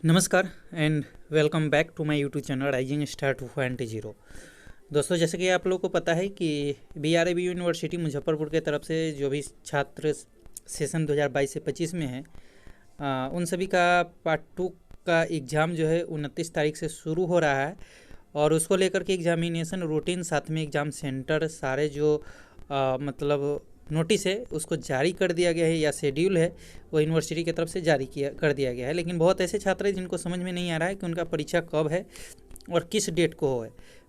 नमस्कार and welcome back to my YouTube channel rising star 2.0। दोस्तों, जैसे कि आप लोगों को पता है कि BRAB यूनिवर्सिटी मुजफ्फरपुर के तरफ से जो भी छात्र सेशन 2022 से 25 में है, उन सभी का पार्ट 2 का एग्ज़ाम जो है 29 तारीख से शुरू हो रहा है। और उसको लेकर के एग्जामिनेशन रूटीन, साथ में एग्ज़ाम सेंटर, सारे जो मतलब नोटिस है उसको जारी कर दिया गया है या शेड्यूल है वो यूनिवर्सिटी की तरफ से जारी कर दिया गया है। लेकिन बहुत ऐसे छात्र हैं जिनको समझ में नहीं आ रहा है कि उनका परीक्षा कब है और किस डेट को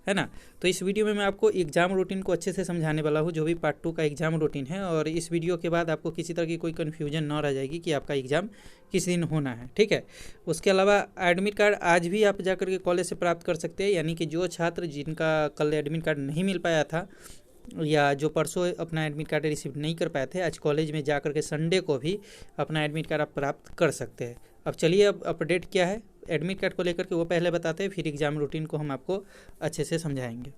है ना। तो इस वीडियो में मैं आपको एग्ज़ाम रूटीन को अच्छे से समझाने वाला हूँ, जो भी पार्ट 2 का एग्ज़ाम रूटीन है। और इस वीडियो के बाद आपको किसी तरह की कोई कन्फ्यूजन ना रह जाएगी कि आपका एग्ज़ाम किस दिन होना है, ठीक है। उसके अलावा एडमिट कार्ड आज भी आप जाकर के कॉलेज से प्राप्त कर सकते हैं, यानी कि जो छात्र जिनका कल एडमिट कार्ड नहीं मिल पाया था या जो परसों अपना एडमिट कार्ड रिसीव नहीं कर पाए थे, आज कॉलेज में जा कर के संडे को भी अपना एडमिट कार्ड आप प्राप्त कर सकते हैं। अब चलिए, अब अपडेट क्या है एडमिट कार्ड को लेकर के वो पहले बताते हैं, फिर एग्ज़ाम रूटीन को हम आपको अच्छे से समझाएंगे।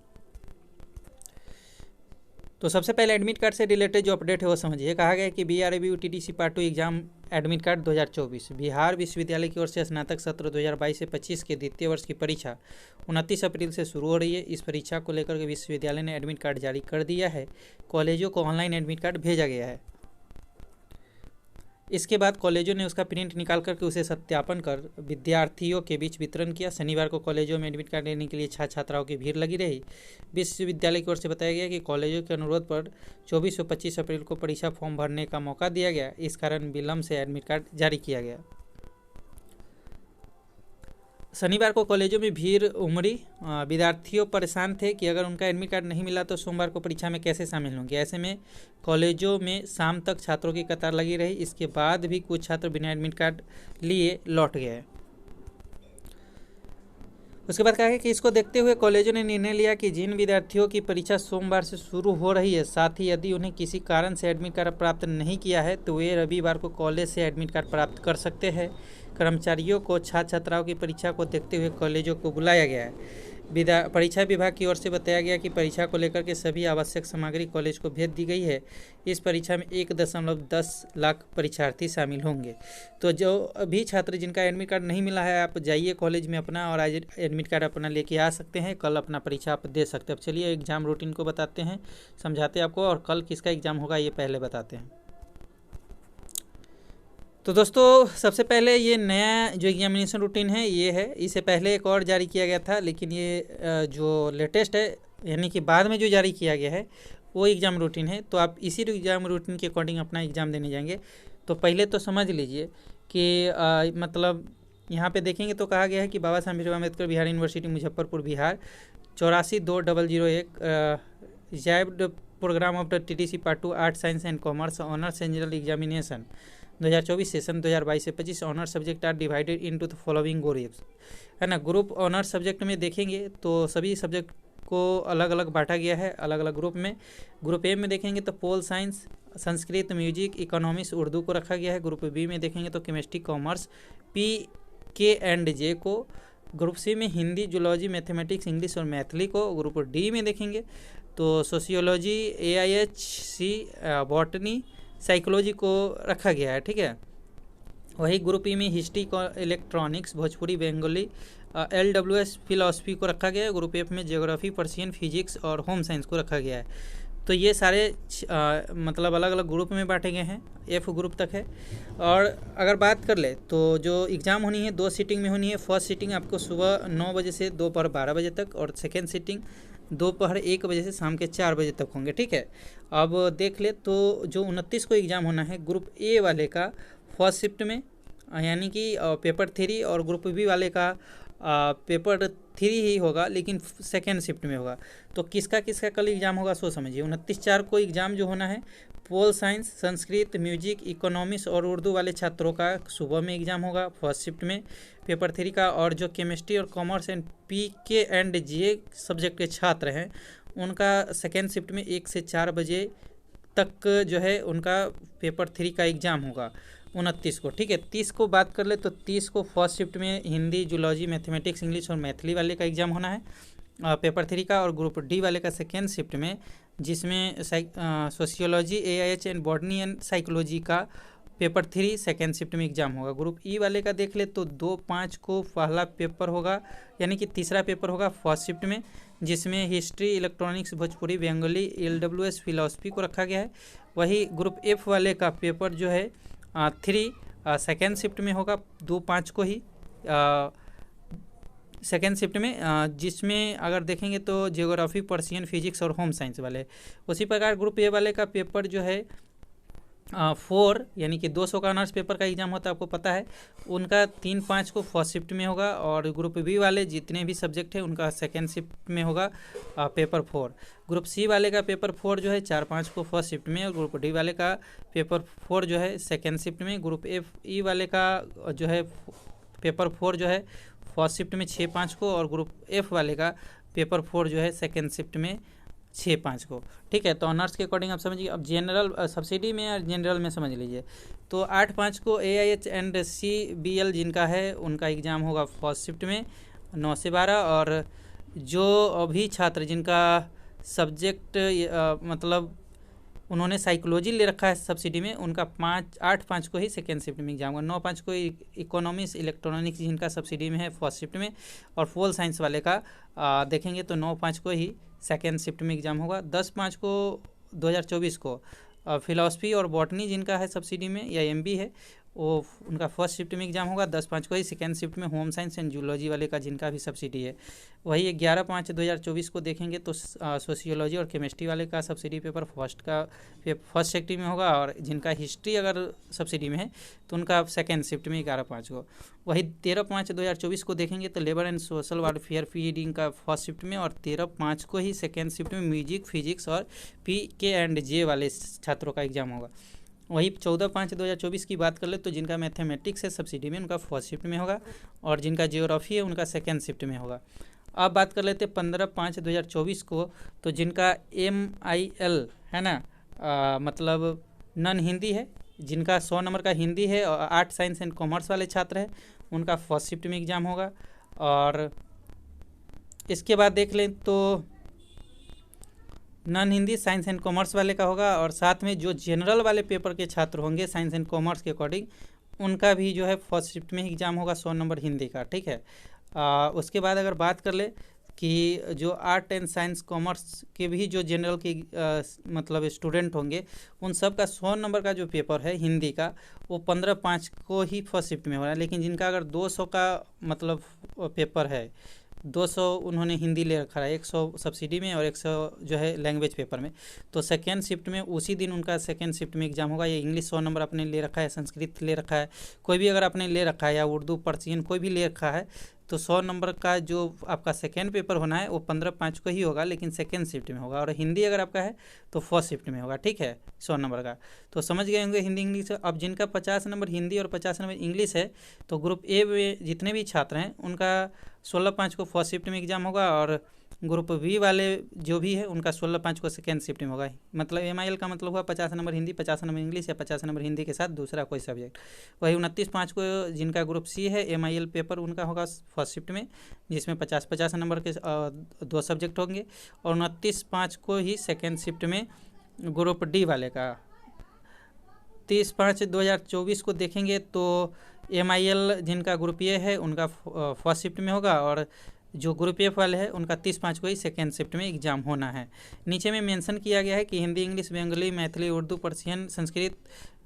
तो सबसे पहले एडमिट कार्ड से रिलेटेड जो अपडेट है वो समझिए। कहा गया है कि BRAB UTDC part 2 exam admit card 2024 Bihar विश्वविद्यालय की ओर से स्नातक सत्र 2022 से 25 के द्वितीय वर्ष की परीक्षा 29 अप्रैल से शुरू हो रही है। इस परीक्षा को लेकर के विश्वविद्यालय ने एडमिट कार्ड जारी कर दिया है। कॉलेजों को ऑनलाइन एडमिट कार्ड भेजा गया है। इसके बाद कॉलेजों ने उसका प्रिंट निकाल करके उसे सत्यापन कर विद्यार्थियों के बीच वितरण किया। शनिवार को कॉलेजों में एडमिट कार्ड लेने के लिए छात्र छात्राओं की भीड़ लगी रही। विश्वविद्यालय की ओर से बताया गया कि कॉलेजों के अनुरोध पर 24 और 25 अप्रैल को परीक्षा फॉर्म भरने का मौका दिया गया। इस कारण विलंब से एडमिट कार्ड जारी किया गया। शनिवार को कॉलेजों में भीड़ उमड़ी। विद्यार्थियों परेशान थे कि अगर उनका एडमिट कार्ड नहीं मिला तो सोमवार को परीक्षा में कैसे शामिल होंगे। ऐसे में कॉलेजों में शाम तक छात्रों की कतार लगी रही। इसके बाद भी कुछ छात्र बिना एडमिट कार्ड लिए लौट गए। उसके बाद कहा है कि इसको देखते हुए कॉलेजों ने निर्णय लिया कि जिन विद्यार्थियों की परीक्षा सोमवार से शुरू हो रही है, साथ ही यदि उन्हें किसी कारण से एडमिट कार्ड प्राप्त नहीं किया है तो वे रविवार को कॉलेज से एडमिट कार्ड प्राप्त कर सकते हैं। कर्मचारियों को छात्र छात्राओं की परीक्षा को देखते हुए कॉलेजों को बुलाया गया है। परीक्षा विभाग की ओर से बताया गया कि परीक्षा को लेकर के सभी आवश्यक सामग्री कॉलेज को भेज दी गई है। इस परीक्षा में 1.10 लाख परीक्षार्थी शामिल होंगे। तो जो अभी छात्र जिनका एडमिट कार्ड नहीं मिला है, आप जाइए कॉलेज में अपना और आज एडमिट कार्ड अपना लेके आ सकते हैं। कल अपना परीक्षा आप दे सकते हैं। अब चलिए एग्ज़ाम रूटीन को बताते हैं, समझाते हैं आपको। और कल किसका एग्ज़ाम होगा ये पहले बताते हैं। तो दोस्तों, सबसे पहले ये नया जो एग्जामिनेशन रूटीन है ये है। इसे पहले एक और जारी किया गया था, लेकिन ये जो लेटेस्ट है, यानी कि बाद में जो जारी किया गया है वो एग्ज़ाम रूटीन है। तो आप इसी एग्ज़ाम रूटीन के अकॉर्डिंग अपना एग्ज़ाम देने जाएंगे। तो पहले तो समझ लीजिए कि मतलब यहाँ पे देखेंगे तो कहा गया है कि बाबा साहब भीमराव अम्बेडकर बिहार यूनिवर्सिटी मुजफ्फरपुर बिहार 84-2001 जैब्ड program of the TDC part 2 art science and commerce honours general examination 2024 session 2022 से 25 honour subject are divided into the following groups, है ना। ग्रुप ऑनर सब्जेक्ट में देखेंगे तो सभी सब्जेक्ट को अलग अलग बांटा गया है, अलग अलग ग्रुप में। ग्रुप ए में देखेंगे तो pol science, Sanskrit, music, economics, Urdu को रखा गया है। ग्रुप बी में देखेंगे तो केमिस्ट्री, कॉमर्स, PK&J को। ग्रुप सी में हिंदी, जूलॉजी, मैथमेटिक्स, इंग्लिश और मैथिली को। ग्रुप डी में देखेंगे तो सोशियोलॉजी, AIHC, बॉटनी, साइकोलॉजी को रखा गया है, ठीक है। वही ग्रुप ई में हिस्ट्री को, electronics, Bhojpuri, Bengali, LWS philosophy को रखा गया है। ग्रुप एफ में ज्योग्राफी, पर्शियन, फिजिक्स और होम साइंस को रखा गया है। तो ये सारे मतलब अलग अलग ग्रुप में बांटे गए हैं, F ग्रुप तक है। और अगर बात कर ले तो जो एग्ज़ाम होनी है 2 सीटिंग में होनी है। फर्स्ट सीटिंग आपको सुबह 9 बजे से दोपहर 12 बजे तक, और सेकेंड सीटिंग दोपहर 1 बजे से शाम के 4 बजे तक होंगे, ठीक है। अब देख ले तो जो 29 को एग्ज़ाम होना है ग्रुप ए वाले का फर्स्ट शिफ्ट में, यानी कि पेपर 3, और ग्रुप बी वाले का पेपर 3 ही होगा, लेकिन सेकेंड शिफ्ट में होगा। तो किसका किसका कल एग्ज़ाम होगा सो समझिए। 29/4 को एग्ज़ाम जो होना है pol science, Sanskrit, music, economics और उर्दू वाले छात्रों का सुबह में एग्ज़ाम होगा फर्स्ट शिफ्ट में पेपर 3 का। और जो केमिस्ट्री और कॉमर्स एंड PK&J सब्जेक्ट के छात्र हैं उनका सेकेंड शिफ्ट में 1 से 4 बजे तक जो है उनका पेपर 3 का एग्ज़ाम होगा 29 को, ठीक है। 30 को बात कर ले तो 30 को फर्स्ट शिफ्ट में हिंदी, जूलॉजी, मैथमेटिक्स, इंग्लिश और मैथिली वाले का एग्ज़ाम होना है पेपर 3 का। और ग्रुप डी वाले का सेकेंड शिफ्ट में, जिसमें sociology, AIH and botany and psychology का पेपर 3 सेकेंड शिफ्ट में एग्जाम होगा। ग्रुप ई वाले का देख ले तो 2/5 को पहला पेपर होगा, यानी कि तीसरा पेपर होगा फर्स्ट शिफ्ट में, जिसमें history, electronics, Bhojpuri, Bengali, LWS, philosophy को रखा गया है। वही ग्रुप एफ वाले का पेपर जो है 3 सेकेंड शिफ्ट में होगा, 2/5 को ही सेकेंड शिफ्ट में, जिसमें अगर देखेंगे तो जियोग्राफी, पर्शियन, फिजिक्स और होम साइंस वाले। उसी प्रकार ग्रुप ए वाले का पेपर जो है 4 यानी कि 200 का ऑनर्स पेपर का एग्जाम होता है, आपको पता है, उनका 3/5 को फर्स्ट शिफ्ट में होगा। और ग्रुप बी वाले जितने भी सब्जेक्ट हैं उनका सेकेंड शिफ्ट में होगा पेपर 4। ग्रुप सी वाले का पेपर 4 जो है 4/5 को फर्स्ट शिफ्ट में, और ग्रुप डी वाले का पेपर 4 जो है सेकेंड शिफ्ट में। ग्रुप एफ ई वाले का जो है पेपर 4 जो है फर्स्ट शिफ्ट में 6/5 को, और ग्रुप एफ वाले का पेपर 4 जो है सेकेंड शिफ्ट में 6/5 को। ठीक है, तो ऑनर्स के अकॉर्डिंग आप समझिए। अब जनरल सब्सिडी में या जनरल में समझ लीजिए तो 8/5 को AIH एंड CBL जिनका है उनका एग्ज़ाम होगा फर्स्ट शिफ्ट में 9 से 12। और जो अभी छात्र जिनका सब्जेक्ट मतलब उन्होंने साइकोलॉजी ले रखा है सब्सिडी में, उनका 8/5 को ही सेकेंड शिफ्ट में एग्जाम होगा। 9/5 को इकोनॉमिक्स, इलेक्ट्रॉनिक्स जिनका सब्सिडी में है फर्स्ट शिफ्ट में, और पोल साइंस वाले का देखेंगे तो 9/5 को ही सेकेंड शिफ्ट में एग्जाम होगा। 10/5 को 2024 को फिलॉसफी और बॉटनी जिनका है सब्सिडी में या MB है वो उनका फर्स्ट शिफ्ट में एग्जाम होगा। 10/5 को ही सेकेंड शिफ्ट में होम साइंस एंड जूलॉजी वाले का जिनका भी सब्सिडी है। वही 11/5/2024 को देखेंगे तो सोशियोलॉजी और केमिस्ट्री वाले का सब्सिडी पेपर फर्स्ट शिफ्ट में होगा, और जिनका हिस्ट्री अगर सब्सिडी में है तो उनका सेकेंड शिफ्ट में 11/5 को। वही 13/5/2024 को देखेंगे तो labour and social welfare feeding का फर्स्ट शिफ्ट में, और 13/5 को ही सेकेंड शिफ्ट में म्यूजिक, फिजिक्स और PK&J वाले छात्रों का एग्जाम होगा। वही 14/5/2024 की बात कर ले तो जिनका मैथमेटिक्स है सब्सिडी में उनका फर्स्ट शिफ्ट में होगा, और जिनका जियोग्राफी है उनका सेकेंड शिफ्ट में होगा। अब बात कर लेते 15/5/2024 को, तो जिनका MIL है ना, मतलब नॉन हिंदी है, जिनका 100 नंबर का हिंदी है और आर्ट, साइंस एंड कॉमर्स वाले छात्र हैं उनका फर्स्ट शिफ्ट में एग्ज़ाम होगा। और इसके बाद देख लें तो non Hindi science and commerce वाले का होगा, और साथ में जो जनरल वाले पेपर के छात्र होंगे साइंस एंड कॉमर्स के अकॉर्डिंग उनका भी जो है फर्स्ट शिफ्ट में एग्ज़ाम होगा 100 नंबर हिंदी का। ठीक है, उसके बाद अगर बात कर ले कि जो आर्ट एंड साइंस कॉमर्स के भी जो जनरल के मतलब स्टूडेंट होंगे उन सब का 100 नंबर का जो पेपर है हिंदी का वो 15/5 को ही फर्स्ट शिफ्ट में हो रहा है। लेकिन जिनका अगर 200 का मतलब पेपर है, 200 उन्होंने हिंदी ले रखा है, 100 सब्सिडी में और 100 जो है लैंग्वेज पेपर में, तो सेकेंड शिफ्ट में उसी दिन उनका सेकेंड शिफ्ट में एग्जाम होगा। ये इंग्लिश 100 नंबर आपने ले रखा है, संस्कृत ले रखा है, कोई भी अगर आपने ले रखा है, या उर्दू, पर्शियन कोई भी ले रखा है, तो 100 नंबर का जो आपका सेकेंड पेपर होना है वो 15/5 को ही होगा, लेकिन सेकेंड शिफ्ट में होगा। और हिंदी अगर आपका है तो फर्स्ट शिफ्ट में होगा। ठीक है, 100 नंबर का तो समझ गए होंगे हिंदी इंग्लिश। अब जिनका 50 नंबर हिंदी और 50 नंबर इंग्लिश है, तो ग्रुप ए में जितने भी छात्र हैं उनका 16/5 को फर्स्ट शिफ्ट में एग्जाम होगा, और ग्रुप बी वाले जो भी है उनका 16/5 को सेकेंड शिफ्ट में होगा। मतलब MIL का मतलब हुआ 50 नंबर हिंदी, 50 नंबर इंग्लिश, या 50 नंबर हिंदी के साथ दूसरा कोई सब्जेक्ट। वही 29/5 को जिनका ग्रुप सी है MIL पेपर उनका होगा फर्स्ट शिफ्ट में, जिसमें 50 नंबर के 2 सब्जेक्ट होंगे। और 29/5 को ही सेकेंड शिफ्ट में ग्रुप डी वाले का। 30/5/2024 को देखेंगे तो MIL जिनका ग्रुप ए है उनका फर्स्ट शिफ्ट में होगा, और जो ग्रुप एफ वाले हैं उनका 30/5 को ही सेकेंड शिफ्ट में एग्जाम होना है। नीचे में मेंशन किया गया है कि हिंदी, इंग्लिश, बंगाली, मैथिली, उर्दू, पर्शियन, संस्कृत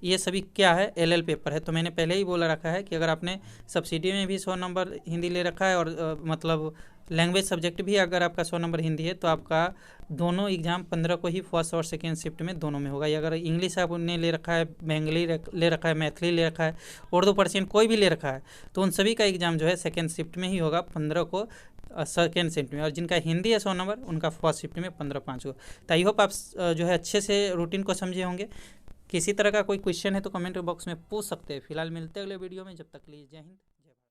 ये सभी क्या है LL पेपर है। तो मैंने पहले ही बोला रखा है कि अगर आपने सब्सिडी में भी 100 नंबर हिंदी ले रखा है और मतलब लैंग्वेज सब्जेक्ट भी अगर आपका 100 नंबर हिंदी है, तो आपका दोनों एग्जाम 15 को ही फर्स्ट और सेकेंड शिफ्ट में दोनों में होगा। या अगर इंग्लिश आपने ले रखा है, बंगाली ले रखा है, मैथिली ले रखा है, उर्दू, पर्शियन कोई भी ले रखा है, तो उन सभी का एग्जाम जो है सेकेंड शिफ्ट में ही होगा 15 को सेकेंड शिफ्ट में। और जिनका हिंदी है 100 नंबर उनका फर्स्ट शिफ्ट में 15/5 को। तो आई होप आप जो है अच्छे से रूटीन को समझे होंगे। किसी तरह का कोई क्वेश्चन है तो कमेंट बॉक्स में पूछ सकते हैं। फिलहाल मिलते हैं अगले वीडियो में, जब तक के लिए जय हिंद।